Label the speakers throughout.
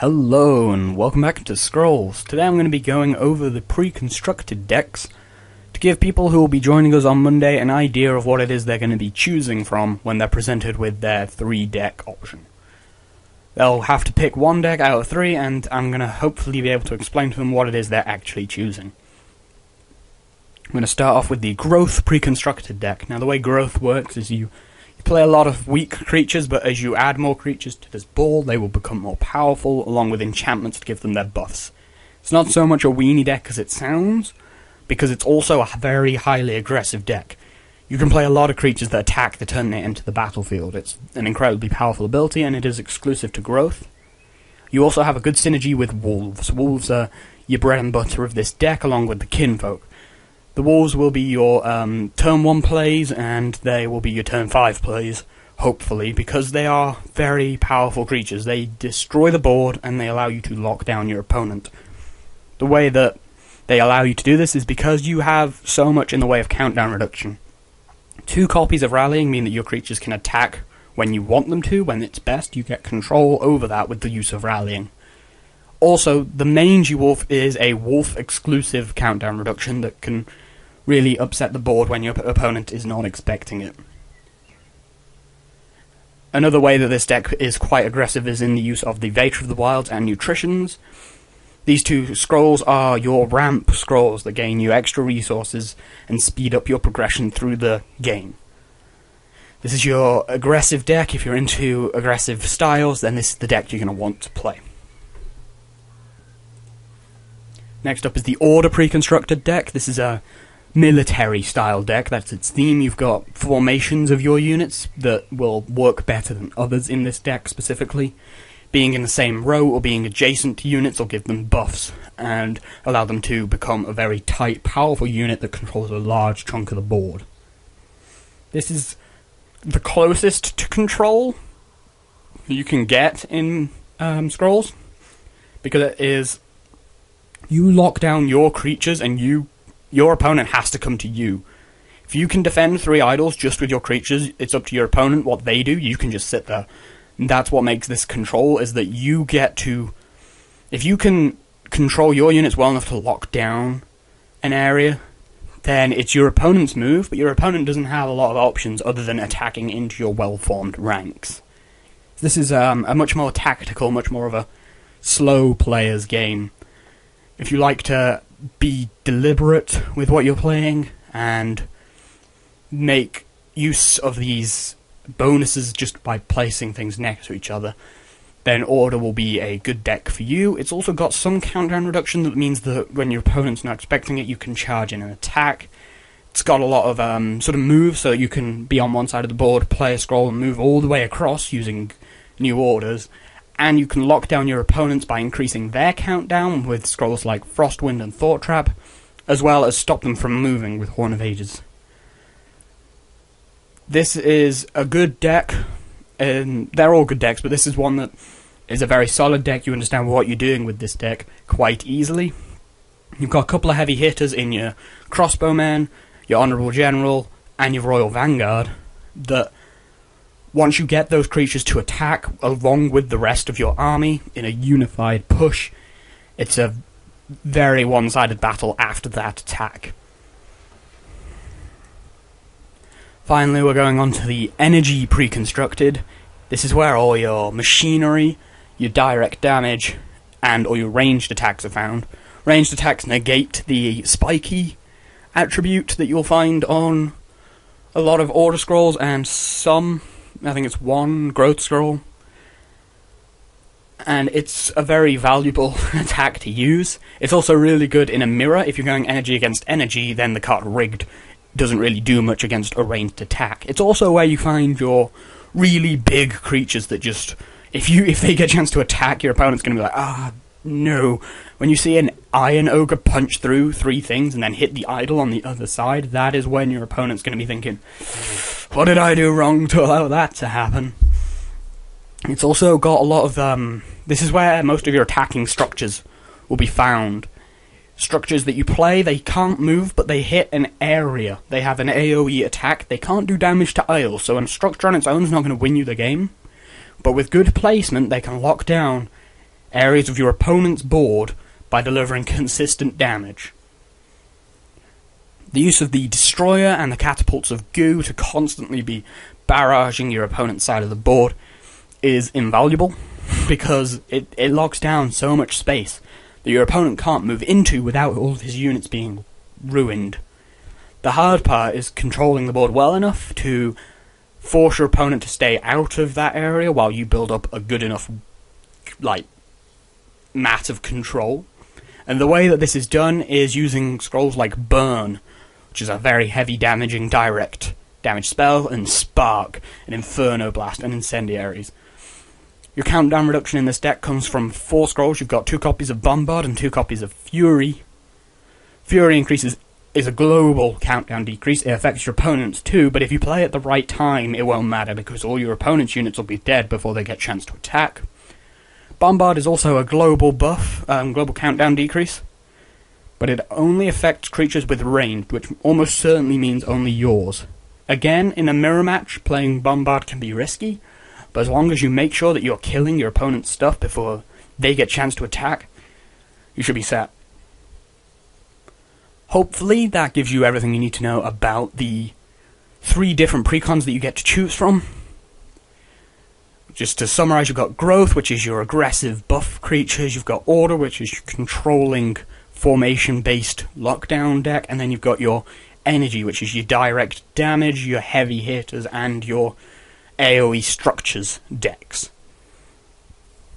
Speaker 1: Hello and welcome back to Scrolls. Today I'm going to be going over the pre-constructed decks to give people who will be joining us on Monday an idea of what it is they're going to be choosing from when they're presented with their 3-deck option. They'll have to pick one deck out of 3 and I'm going to hopefully be able to explain to them what it is they're actually choosing. I'm going to start off with the Growth pre-constructed deck. Now the way Growth works is you play a lot of weak creatures, but as you add more creatures to this board, they will become more powerful, along with enchantments to give them their buffs. It's not so much a weenie deck as it sounds, because it's also a very highly aggressive deck. You can play a lot of creatures that attack the turn they enter the battlefield. It's an incredibly powerful ability, and it is exclusive to Growth. You also have a good synergy with Wolves. Wolves are your bread and butter of this deck, along with the Kinfolk. The Wolves will be your turn 1 plays, and they will be your turn 5 plays, hopefully, because they are very powerful creatures. They destroy the board, and they allow you to lock down your opponent. The way that they allow you to do this is because you have so much in the way of countdown reduction. 2 copies of Rallying mean that your creatures can attack when you want them to, when it's best. You get control over that with the use of Rallying. Also, the Mangy Wolf is a wolf-exclusive countdown reduction that can really upset the board when your opponent is not expecting it. Another way that this deck is quite aggressive is in the use of the Vator of the Wilds and Nutritions. These 2 scrolls are your ramp scrolls that gain you extra resources and speed up your progression through the game. This is your aggressive deck. If you're into aggressive styles, then this is the deck you're going to want to play. Next up is the Order pre-constructed deck. This is a military style deck. That's its theme. You've got formations of your units that will work better than others in this deck specifically. Being in the same row or being adjacent to units will give them buffs and allow them to become a very tight, powerful unit that controls a large chunk of the board. This is the closest to control you can get in Scrolls, because it is you lock down your creatures and your opponent has to come to you. If you can defend 3 idols just with your creatures, it's up to your opponent what they do. You can just sit there. And that's what makes this control, is that you get to... If you can control your units well enough to lock down an area, then it's your opponent's move, but your opponent doesn't have a lot of options other than attacking into your well-formed ranks. This is a much more tactical, much more of a slow player's game. If you like to be deliberate with what you're playing and make use of these bonuses just by placing things next to each other, then Order will be a good deck for you. It's also got some countdown reduction that means that when your opponent's not expecting it, you can charge in an attack. It's got a lot of sort of moves, so you can be on one side of the board, play a scroll, and move all the way across using new orders. And you can lock down your opponents by increasing their countdown with scrolls like Frostwind and Thought Trap, as well as stop them from moving with Horn of Ages. This is a good deck, and they're all good decks, but this is one that is a very solid deck. You understand what you're doing with this deck quite easily. You've got a couple of heavy hitters in your Crossbowman, your Honourable General, and your Royal Vanguard that once you get those creatures to attack along with the rest of your army in a unified push, it's a very one-sided battle after that attack. Finally, we're going on to the Energy pre-constructed. This is where all your machinery, your direct damage, and all your ranged attacks are found. Ranged attacks negate the spiky attribute that you'll find on a lot of Order scrolls and some... I think it's 1 Growth scroll, and it's a very valuable attack to use. It's also really good in a mirror. If you're going energy against energy, then the card Rigged doesn't really do much against a ranged attack. It's also where you find your really big creatures that just, if they get a chance to attack, your opponent's going to be like, no. When you see an Iron Ogre punch through 3 things and then hit the idol on the other side, that is when your opponent's going to be thinking, what did I do wrong to allow that to happen? It's also got a lot of, this is where most of your attacking structures will be found. Structures that you play, they can't move, but they hit an area. They have an AoE attack. They can't do damage to idols, so a structure on its own is not going to win you the game. But with good placement, they can lock down areas of your opponent's board by delivering consistent damage. The use of the Destroyer and the Catapults of Goo to constantly be barraging your opponent's side of the board is invaluable, because it locks down so much space that your opponent can't move into without all of his units being ruined. The hard part is controlling the board well enough to force your opponent to stay out of that area while you build up a good enough, mat of control. And the way that this is done is using scrolls like Burn, which is a very heavy damaging direct damage spell, and Spark, an Inferno Blast, and Incendiaries. Your countdown reduction in this deck comes from 4 scrolls. You've got 2 copies of Bombard and 2 copies of Fury. Fury is a global countdown decrease. It affects your opponents too, but if you play at the right time, it won't matter, because all your opponent's units will be dead before they get a chance to attack. Bombard is also a global buff, global countdown decrease, but it only affects creatures with range, which almost certainly means only yours. Again, in a mirror match, playing Bombard can be risky, but as long as you make sure that you're killing your opponent's stuff before they get a chance to attack, you should be set. Hopefully that gives you everything you need to know about the 3 different precons that you get to choose from. Just to summarise, you've got Growth, which is your aggressive buff creatures, you've got Order, which is your controlling formation-based lockdown deck, and then you've got your Energy, which is your direct damage, your heavy hitters, and your AoE structures decks.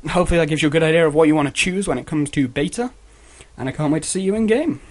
Speaker 1: Hopefully that gives you a good idea of what you want to choose when it comes to beta, and I can't wait to see you in game.